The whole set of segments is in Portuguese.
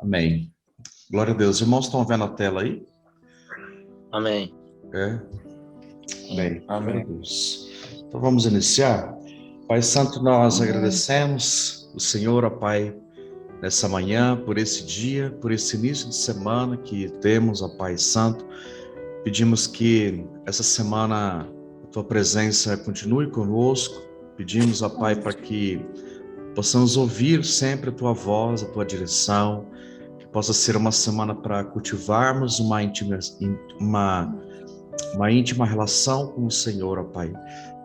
Amém. Glória a Deus. Os irmãos estão vendo a tela aí? Amém. É? Bem, glória Amém. a Deus. Então vamos iniciar. Pai Santo, nós agradecemos o Senhor, ó Pai, nessa manhã, por esse dia, por esse início de semana que temos, ó Pai Santo. Pedimos que essa semana a Tua presença continue conosco. Pedimos, ó Pai, para que possamos ouvir sempre a Tua voz, a Tua direção, que possa ser uma semana para cultivarmos uma íntima relação com o Senhor, ó Pai.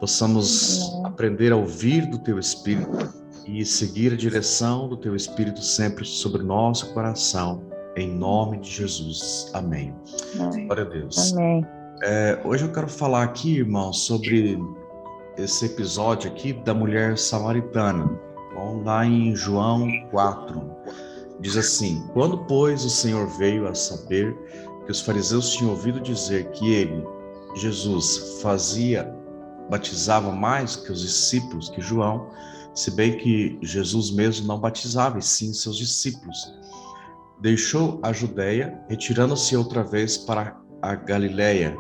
Possamos aprender a ouvir do Teu Espírito e seguir a direção do Teu Espírito sempre sobre o nosso coração, em nome de Jesus. Amém. Glória a Deus. Amém. Hoje eu quero falar aqui, irmão, sobre esse episódio aqui da mulher samaritana. Vamos lá em João 4. Diz assim: quando, pois, o Senhor veio a saber que os fariseus tinham ouvido dizer que ele, Jesus, batizava mais que os discípulos, que João, se bem que Jesus mesmo não batizava, e sim seus discípulos, deixou a Judeia, retirando-se outra vez para a Galileia,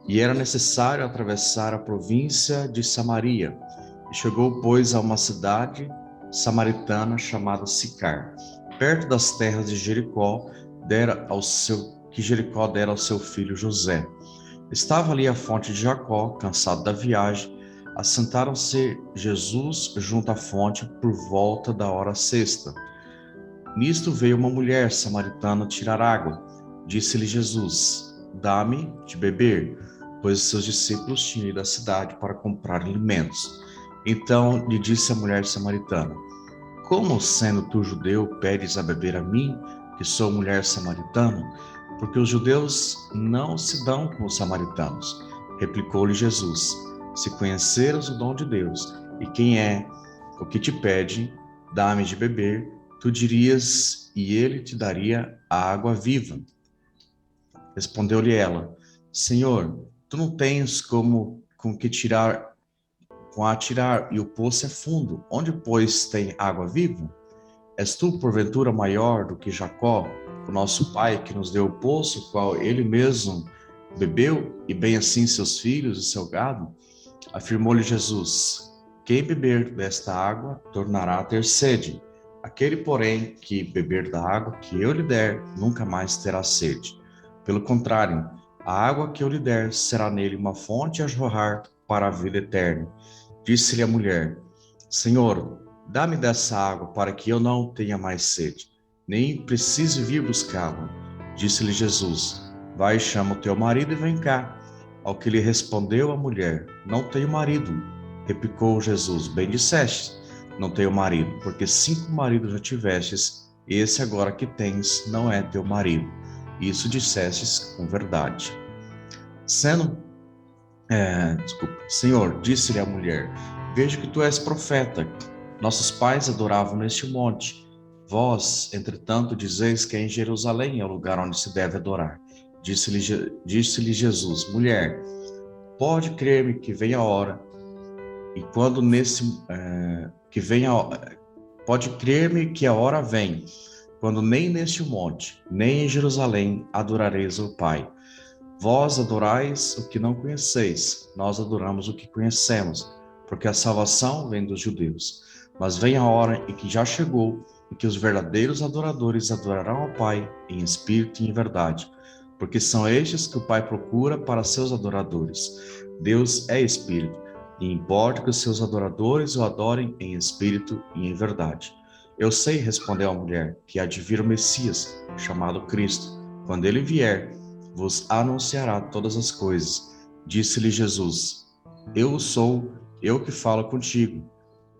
e era necessário atravessar a província de Samaria. E chegou, pois, a uma cidade samaritana chamada Sicar, perto das terras de Jericó, que Jericó dera ao seu filho José. Estava ali a fonte de Jacó, cansado da viagem. Assentaram-se Jesus junto à fonte por volta da hora sexta. Nisto veio uma mulher samaritana tirar água. Disse-lhe Jesus: dá-me de beber, pois os seus discípulos tinham ido à cidade para comprar alimentos. Então lhe disse a mulher samaritana: como, sendo tu judeu, pedes a beber a mim, que sou mulher samaritana? Porque os judeus não se dão com os samaritanos. Replicou-lhe Jesus: se conheceras o dom de Deus, e quem é o que te pede, dá-me de beber, tu dirias, e ele te daria a água viva. Respondeu-lhe ela: Senhor, tu não tens com que tirar, e o poço é fundo. Onde, pois, tem água viva? És tu, porventura, maior do que Jacó, o nosso pai, que nos deu o poço, qual ele mesmo bebeu, e bem assim seus filhos e seu gado? Afirmou-lhe Jesus: quem beber desta água tornará a ter sede. Aquele, porém, que beber da água que eu lhe der, nunca mais terá sede. Pelo contrário, a água que eu lhe der será nele uma fonte a jorrar para a vida eterna. Disse-lhe a mulher: Senhor, dá-me dessa água para que eu não tenha mais sede, nem precise vir buscá-la. Disse-lhe Jesus: vai e chama o teu marido e vem cá. Ao que lhe respondeu a mulher: não tenho marido. Replicou Jesus: bem disseste, não tenho marido, porque 5 maridos já tivestes, e esse agora que tens não é teu marido. Isso dissestes com verdade. Senhor, disse-lhe a mulher: vejo que tu és profeta. Nossos pais adoravam neste monte. Vós, entretanto, dizeis que é em Jerusalém é o lugar onde se deve adorar. Disse-lhe Jesus: mulher, pode crer-me que vem a hora, e quando pode crer-me que a hora vem, quando nem neste monte, nem em Jerusalém adorareis o Pai. Vós adorais o que não conheceis, nós adoramos o que conhecemos, porque a salvação vem dos judeus. Mas vem a hora em que já chegou, em que os verdadeiros adoradores adorarão ao Pai em espírito e em verdade, porque são estes que o Pai procura para seus adoradores. Deus é espírito, e importa que os seus adoradores o adorem em espírito e em verdade. Eu sei, respondeu a mulher, que há de vir o Messias, chamado Cristo. Quando ele vier, vos anunciará todas as coisas. Disse-lhe Jesus: eu sou eu que falo contigo.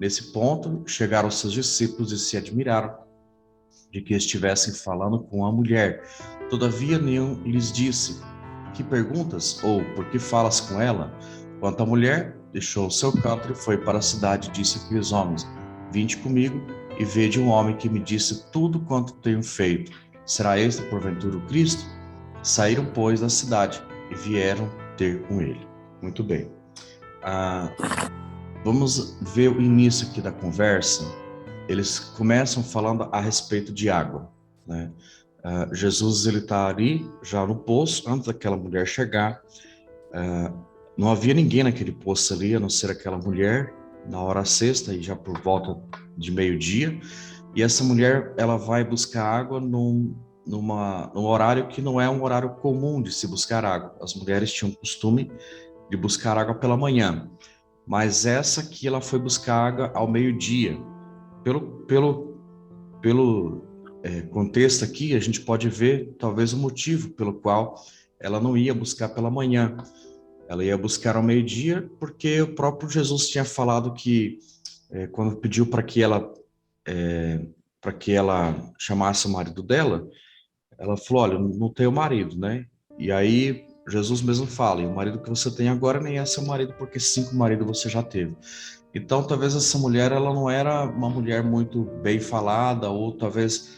Nesse ponto, chegaram seus discípulos e se admiraram de que estivessem falando com a mulher. Todavia nenhum lhes disse: que perguntas? Ou por que falas com ela? Quanto à mulher, deixou o seu canto e foi para a cidade e disse àqueles homens: vinde comigo e vede um homem que me disse tudo quanto tenho feito. Será este porventura o Cristo? Saíram, pois, da cidade e vieram ter com ele. Muito bem. Vamos ver o início aqui da conversa. Eles começam falando a respeito de água. né? Jesus, ele está ali, já no poço, antes daquela mulher chegar. Não havia ninguém naquele poço ali, a não ser aquela mulher, na hora sexta, e já por volta de meio-dia. E essa mulher, ela vai buscar água num horário que não é um horário comum de se buscar água. As mulheres tinham o costume de buscar água pela manhã, mas essa aqui, ela foi buscar água ao meio-dia. Pelo contexto aqui, a gente pode ver talvez o motivo pelo qual ela não ia buscar pela manhã. Ela ia buscar ao meio-dia porque o próprio Jesus tinha falado que, quando pediu para que ela chamasse o marido dela, ela falou: olha, não tenho marido, né? E aí Jesus mesmo fala: e o marido que você tem agora nem é seu marido, porque 5 maridos você já teve. Então, talvez essa mulher, ela não era uma mulher muito bem falada, ou talvez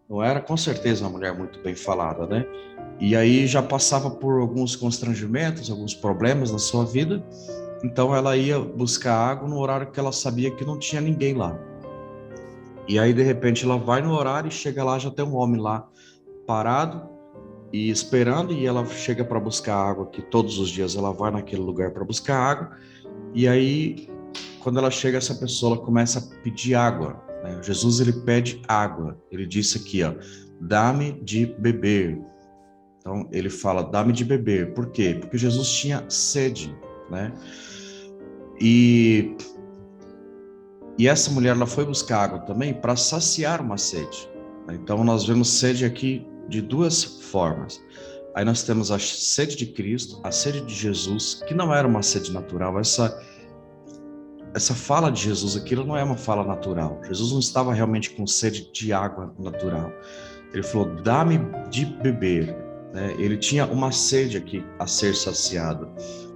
não era, com certeza, uma mulher muito bem falada, né? E aí já passava por alguns constrangimentos, alguns problemas na sua vida. Então ela ia buscar água no horário que ela sabia que não tinha ninguém lá. E aí, de repente, ela vai no horário e chega lá, já tem um homem lá parado e esperando, e ela chega para buscar água, que todos os dias ela vai naquele lugar para buscar água. E aí, quando ela chega, essa pessoa ela começa a pedir água, né? Jesus, ele pede água. Ele disse aqui, ó: dá-me de beber. Então ele fala: dá-me de beber. Por quê? Porque Jesus tinha sede, né? E essa mulher, ela foi buscar água também para saciar uma sede, né? Então nós vemos sede aqui de duas formas. Aí nós temos a sede de Cristo, a sede de Jesus, que não era uma sede natural. Essa fala de Jesus aqui não é uma fala natural. Jesus não estava realmente com sede de água natural. Ele falou: dá-me de beber, né? Ele tinha uma sede aqui a ser saciada.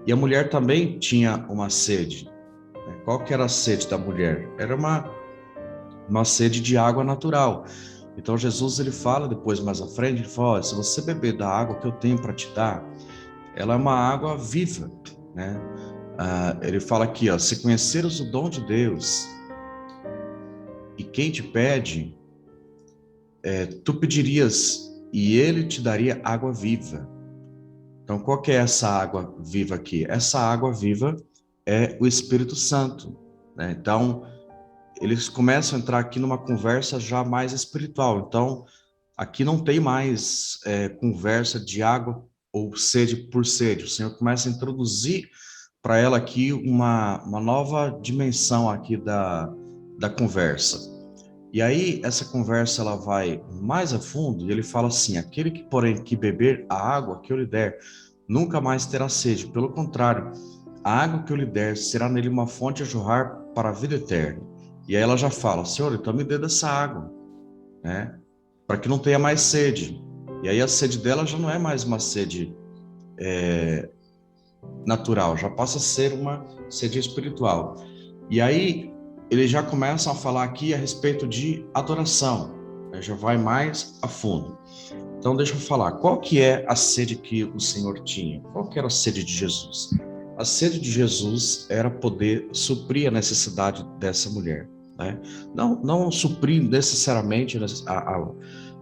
E a mulher também tinha uma sede, né? Qual que era a sede da mulher? Era uma sede de água natural. Então Jesus, ele fala depois, mais à frente, ele fala: olha, se você beber da água que eu tenho para te dar, ela é uma água viva, né? Ele fala aqui, ó: se conheceres o dom de Deus e quem te pede, tu pedirias e ele te daria água viva. Então, qual que é essa água viva aqui? Essa água viva é o Espírito Santo, né? Então, eles começam a entrar aqui numa conversa já mais espiritual. Então, aqui não tem mais conversa de água ou sede por sede. O Senhor começa a introduzir para ela aqui uma nova dimensão aqui da conversa. E aí, essa conversa ela vai mais a fundo e ele fala assim: aquele que, porém, que beber a água que eu lhe der, nunca mais terá sede. Pelo contrário, a água que eu lhe der será nele uma fonte a jorrar para a vida eterna. E aí ela já fala: Senhor, então me dê dessa água, né? Para que não tenha mais sede. E aí a sede dela já não é mais uma sede natural, já passa a ser uma sede espiritual. E aí eles já começam a falar aqui a respeito de adoração, né? Já vai mais a fundo. Então deixa eu falar, qual que é a sede que o Senhor tinha? Qual que era a sede de Jesus? A sede de Jesus era poder suprir a necessidade dessa mulher, né? Não suprir necessariamente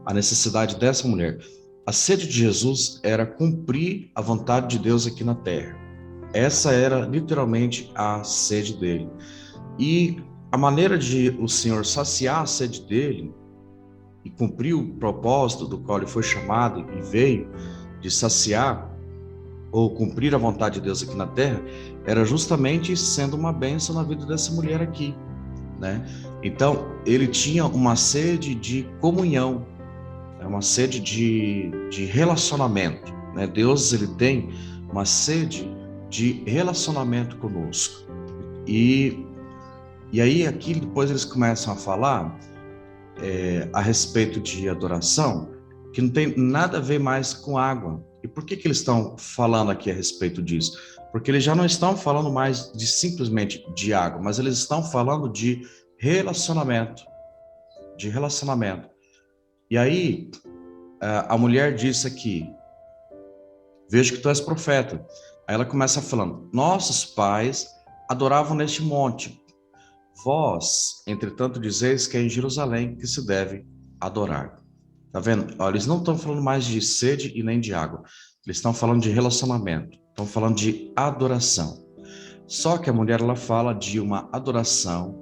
a necessidade dessa mulher. A sede de Jesus era cumprir a vontade de Deus aqui na terra. Essa era literalmente a sede dele. E a maneira de o Senhor saciar a sede dele e cumprir o propósito do qual ele foi chamado e veio, de saciar ou cumprir a vontade de Deus aqui na terra, era justamente sendo uma bênção na vida dessa mulher aqui, né? Então, ele tinha uma sede de comunhão, uma sede de relacionamento, né? Deus, ele tem uma sede de relacionamento conosco. E aí aqui depois eles começam a falar a respeito de adoração, que não tem nada a ver mais com água. E por que eles estão falando aqui a respeito disso? Porque eles já não estão falando mais de simplesmente de água, mas eles estão falando de relacionamento, de relacionamento. E aí a mulher disse aqui: vejo que tu és profeta. Aí ela começa falando: nossos pais adoravam neste monte. Vós, entretanto, dizeis que é em Jerusalém que se deve adorar. Tá vendo? Ó, eles não estão falando mais de sede e nem de água. Eles estão falando de relacionamento. Estão falando de adoração. Só que a mulher, ela fala de uma adoração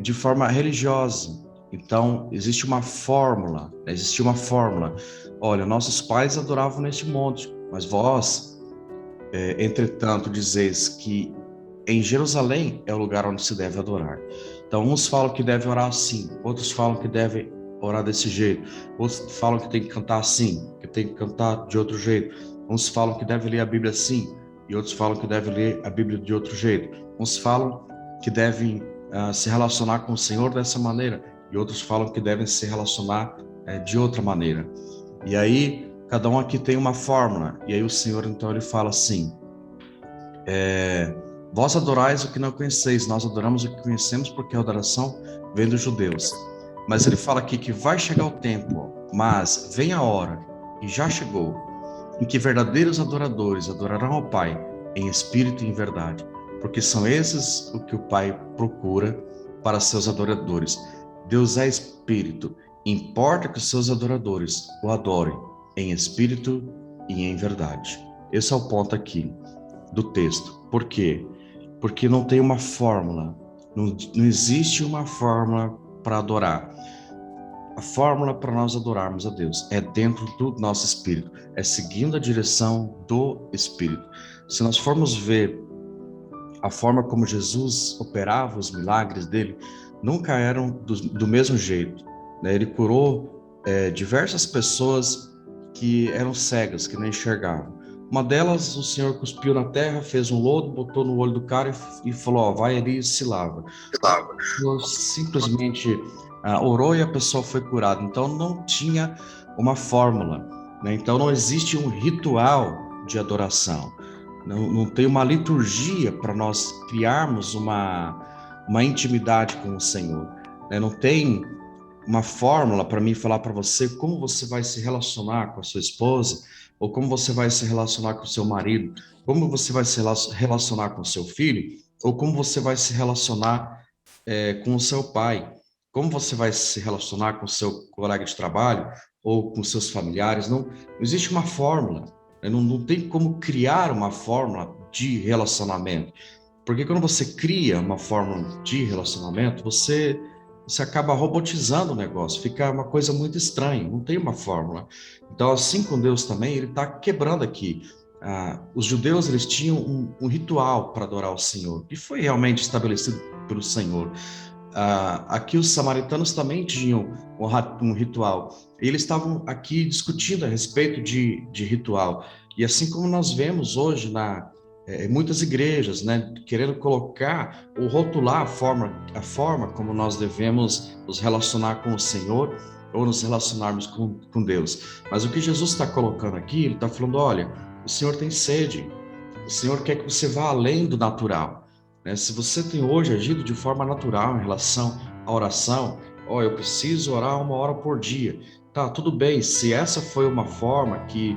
de forma religiosa. Então, existe uma fórmula, né? Existe uma fórmula. Olha, nossos pais adoravam neste monte, mas vós, entretanto, dizeis que em Jerusalém é o lugar onde se deve adorar. Então, uns falam que deve orar assim, outros falam que deve orar desse jeito, outros falam que tem que cantar assim, que tem que cantar de outro jeito. Uns falam que deve ler a Bíblia assim, e outros falam que deve ler a Bíblia de outro jeito. Uns falam que devem se relacionar com o Senhor dessa maneira, e outros falam que devem se relacionar de outra maneira. E aí, cada um aqui tem uma fórmula, e aí o Senhor, então, ele fala assim, vós adorais o que não conheceis, nós adoramos o que conhecemos, porque a adoração vem dos judeus. Mas ele fala aqui que vai chegar o tempo, mas vem a hora, e já chegou, em que verdadeiros adoradores adorarão ao Pai em espírito e em verdade, porque são esses o que o Pai procura para seus adoradores. Deus é espírito, importa que os seus adoradores o adorem em espírito e em verdade. Esse é o ponto aqui do texto. Por quê? Porque não tem uma fórmula, não existe uma fórmula para adorar. A fórmula para nós adorarmos a Deus é dentro do nosso espírito, é seguindo a direção do Espírito. Se nós formos ver a forma como Jesus operava os milagres dele, nunca eram do mesmo jeito, né? Ele curou diversas pessoas que eram cegas, que não enxergavam. Uma delas, o Senhor cuspiu na terra, fez um lodo, botou no olho do cara e falou, ó, vai ali e se lava. O Senhor simplesmente orou e a pessoa foi curada. Então não tinha uma fórmula, né? Então não existe um ritual de adoração. Não tem uma liturgia para nós criarmos uma intimidade com o Senhor, né? Não tem uma fórmula para mim falar para você como você vai se relacionar com a sua esposa, ou como você vai se relacionar com o seu marido, como você vai se relacionar com o seu filho, ou como você vai se relacionar com o seu pai, como você vai se relacionar com o seu colega de trabalho, ou com seus familiares. Não existe uma fórmula, né? Não tem como criar uma fórmula de relacionamento, porque quando você cria uma fórmula de relacionamento, você acaba robotizando o negócio, fica uma coisa muito estranha, não tem uma fórmula. Então, assim com Deus também, ele está quebrando aqui. Os judeus, eles tinham um ritual para adorar o Senhor, e foi realmente estabelecido pelo Senhor. Aqui os samaritanos também tinham um ritual, e eles estavam aqui discutindo a respeito de ritual. E assim como nós vemos hoje muitas igrejas, né, querendo colocar ou rotular a forma como nós devemos nos relacionar com o Senhor ou nos relacionarmos com Deus. Mas o que Jesus está colocando aqui, ele está falando, olha, o Senhor tem sede, o Senhor quer que você vá além do natural, né? Se você tem hoje agido de forma natural em relação à oração, eu preciso orar 1 hora por dia, tá, tudo bem, se essa foi uma forma que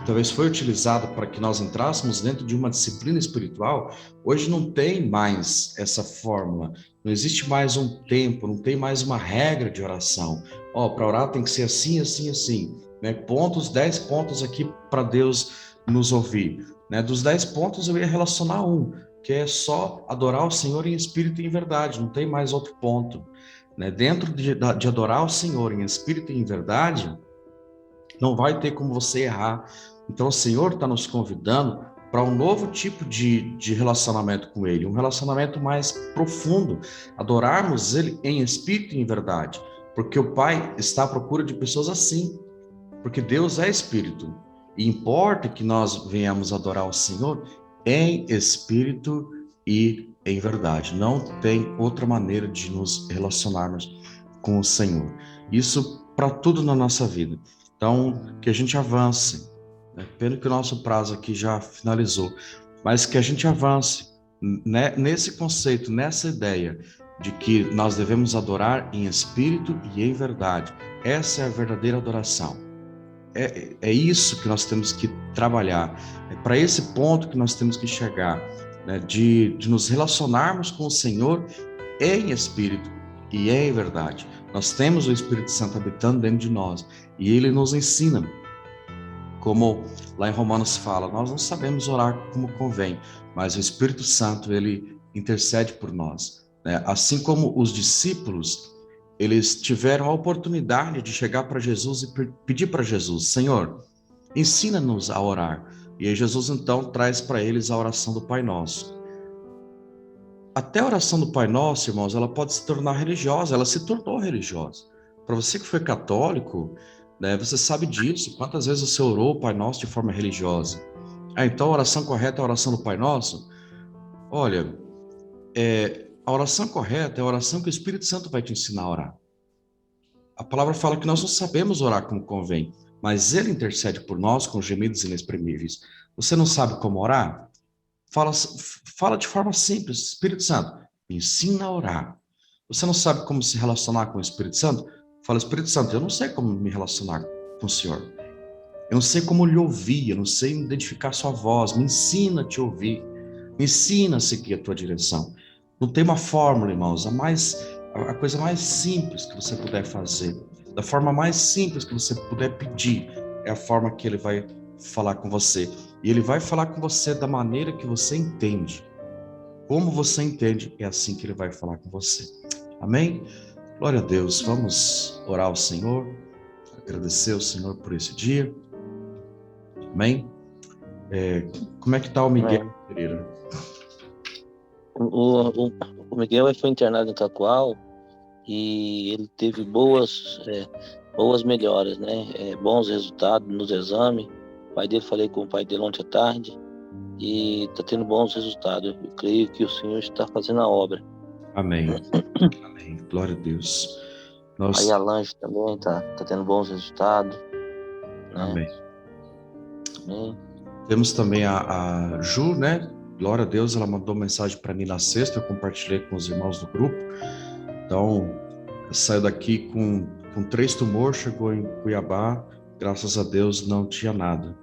talvez foi utilizada para que nós entrássemos dentro de uma disciplina espiritual, hoje não tem mais essa fórmula, não existe mais um tempo, não tem mais uma regra de oração. Para orar tem que ser assim, assim, assim, né? 10 pontos aqui para Deus nos ouvir, né? Dos 10 pontos eu ia relacionar que é só adorar o Senhor em espírito e em verdade, não tem mais outro ponto, né? Dentro de adorar o Senhor em espírito e em verdade, não vai ter como você errar. Então o Senhor está nos convidando para um novo tipo de relacionamento com Ele, um relacionamento mais profundo, adorarmos Ele em espírito e em verdade, porque o Pai está à procura de pessoas assim, porque Deus é espírito, e importa que nós venhamos adorar o Senhor em espírito e em verdade. Não tem outra maneira de nos relacionarmos com o Senhor. Isso para tudo na nossa vida. Então, que a gente avance, né? Pena que o nosso prazo aqui já finalizou, mas que a gente avance, né, nesse conceito, nessa ideia de que nós devemos adorar em espírito e em verdade. Essa é a verdadeira adoração. É isso que nós temos que trabalhar, é para esse ponto que nós temos que chegar, né, de nos relacionarmos com o Senhor em espírito e em verdade. Nós temos o Espírito Santo habitando dentro de nós e ele nos ensina. Como lá em Romanos fala, nós não sabemos orar como convém, mas o Espírito Santo, ele intercede por nós, né? Assim como os discípulos, eles tiveram a oportunidade de chegar para Jesus e pedir para Jesus: Senhor, ensina-nos a orar. E aí Jesus então traz para eles a oração do Pai Nosso. Até a oração do Pai Nosso, irmãos, ela pode se tornar religiosa, ela se tornou religiosa. Para você que foi católico, né, você sabe disso. Quantas vezes você orou o Pai Nosso de forma religiosa? Então a oração correta é a oração do Pai Nosso? Olha, a oração correta é a oração que o Espírito Santo vai te ensinar a orar. A palavra fala que nós não sabemos orar como convém, mas Ele intercede por nós com gemidos inexprimíveis. Você não sabe como orar? Fala de forma simples: Espírito Santo, me ensina a orar. Você não sabe como se relacionar com o Espírito Santo? Fala: Espírito Santo, eu não sei como me relacionar com o Senhor. Eu não sei como lhe ouvir, eu não sei identificar sua voz. Me ensina a te ouvir. Me ensina a seguir a tua direção. Não tem uma fórmula, irmãos. A coisa mais simples que você puder fazer, da forma mais simples que você puder pedir, é a forma que ele vai falar com você. E ele vai falar com você da maneira que você entende. Como você entende, é assim que ele vai falar com você. Amém? Glória a Deus. Vamos orar ao Senhor, agradecer ao Senhor por esse dia. Amém? Como é que está o Miguel Pereira? O Miguel foi internado em Cacoal e ele teve boas melhoras, né? Bons resultados nos exames. Falei com o pai dele ontem à tarde e está tendo bons resultados. Eu creio que o Senhor está fazendo a obra. Amém. Amém. Glória a Deus. Aí a Lange também está tendo bons resultados. Né? Amém. Amém. Temos também a Ju, né? Glória a Deus, ela mandou mensagem para mim na sexta, eu compartilhei com os irmãos do grupo. Então, saiu daqui com 3 tumores, chegou em Cuiabá, graças a Deus não tinha nada.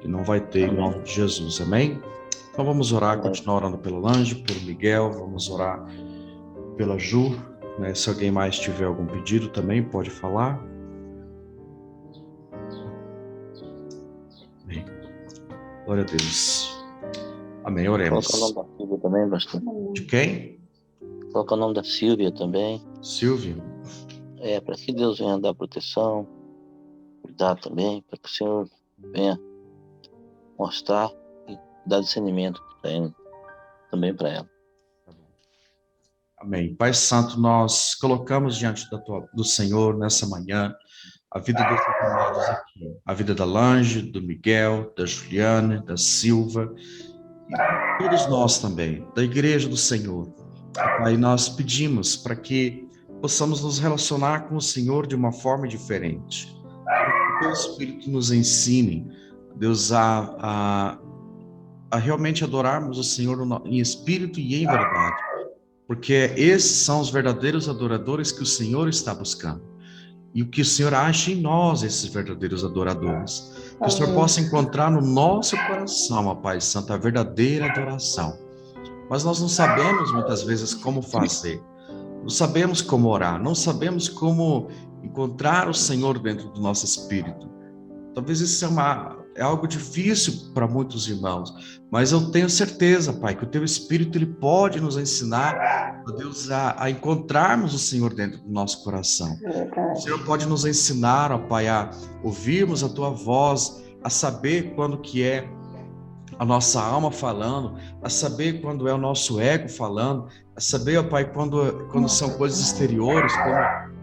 E não vai ter em nome de Jesus, amém? Então vamos orar, continuar orando pelo Lange, pelo Miguel, vamos orar pela Ju, né? Se alguém mais tiver algum pedido também, pode falar. Amém. Glória a Deus. Amém, oremos. Coloca o nome da Silvia também, pastor. De quem? Coloca o nome da Silvia também. Silvia. Para que Deus venha dar proteção, cuidar também, para que o Senhor venha mostrar e dar discernimento também para ela. Amém. Pai Santo, nós colocamos diante do Senhor nessa manhã a vida dos amados aqui, a vida da Lange, do Miguel, da Juliane, da Silva, e todos nós também, da igreja do Senhor. Pai, nós pedimos para que possamos nos relacionar com o Senhor de uma forma diferente. Que o Espírito nos ensine, Deus, a realmente adorarmos o Senhor em espírito e em verdade. Porque esses são os verdadeiros adoradores que o Senhor está buscando. E o que o Senhor acha em nós, esses verdadeiros adoradores. Que o Senhor possa encontrar no nosso coração, ó Pai Santo, a verdadeira adoração. Mas nós não sabemos muitas vezes como fazer. Não sabemos como orar. Não sabemos como encontrar o Senhor dentro do nosso espírito. Talvez isso é algo difícil para muitos irmãos, mas eu tenho certeza, Pai, que o Teu Espírito ele pode nos ensinar, Deus, a encontrarmos o Senhor dentro do nosso coração. O Senhor pode nos ensinar, ó Pai, a ouvirmos a Tua voz, a saber quando que é a nossa alma falando, a saber quando é o nosso ego falando, a saber, ó Pai, quando são coisas exteriores, como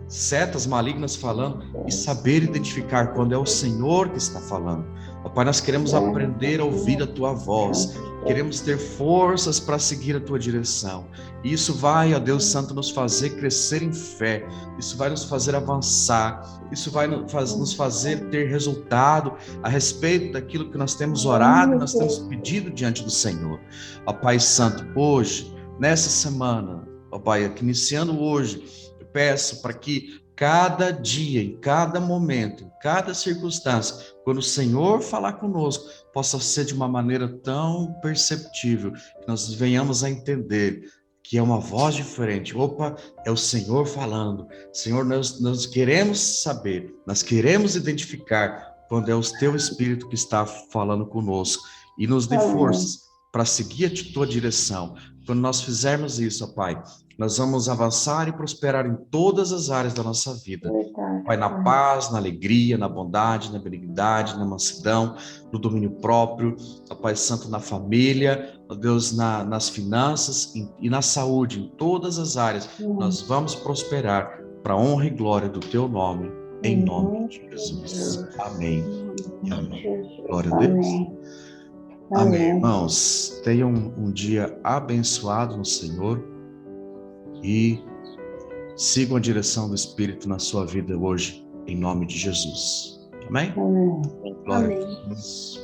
setas malignas falando, e saber identificar quando é o Senhor que está falando. Ó Pai, nós queremos aprender a ouvir a Tua voz, queremos ter forças para seguir a Tua direção. E isso vai, ó Deus Santo, nos fazer crescer em fé, isso vai nos fazer avançar, isso vai nos fazer ter resultado a respeito daquilo que nós temos orado, nós temos pedido diante do Senhor. Ó Pai Santo, hoje, nessa semana, ó Pai, iniciando hoje, peço para que cada dia, em cada momento, em cada circunstância, quando o Senhor falar conosco, possa ser de uma maneira tão perceptível, que nós venhamos a entender que é uma voz diferente. Opa, é o Senhor falando. Senhor, nós queremos saber, nós queremos identificar quando é o teu Espírito que está falando conosco. E nos dê forças para seguir a tua direção. Quando nós fizermos isso, ó Pai, nós vamos avançar e prosperar em todas as áreas da nossa vida. Pai, na paz, na alegria, na bondade, na benignidade, na mansidão, no domínio próprio, ó Pai Santo, na família, ó Deus, nas finanças e na saúde, em todas as áreas, nós vamos prosperar para a honra e glória do teu nome, em nome de Jesus. Amém e amém. Glória a Deus. Amém, irmãos. Tenham um dia abençoado no Senhor e sigam a direção do Espírito na sua vida hoje, em nome de Jesus. Amém? Amém. Glória a Deus.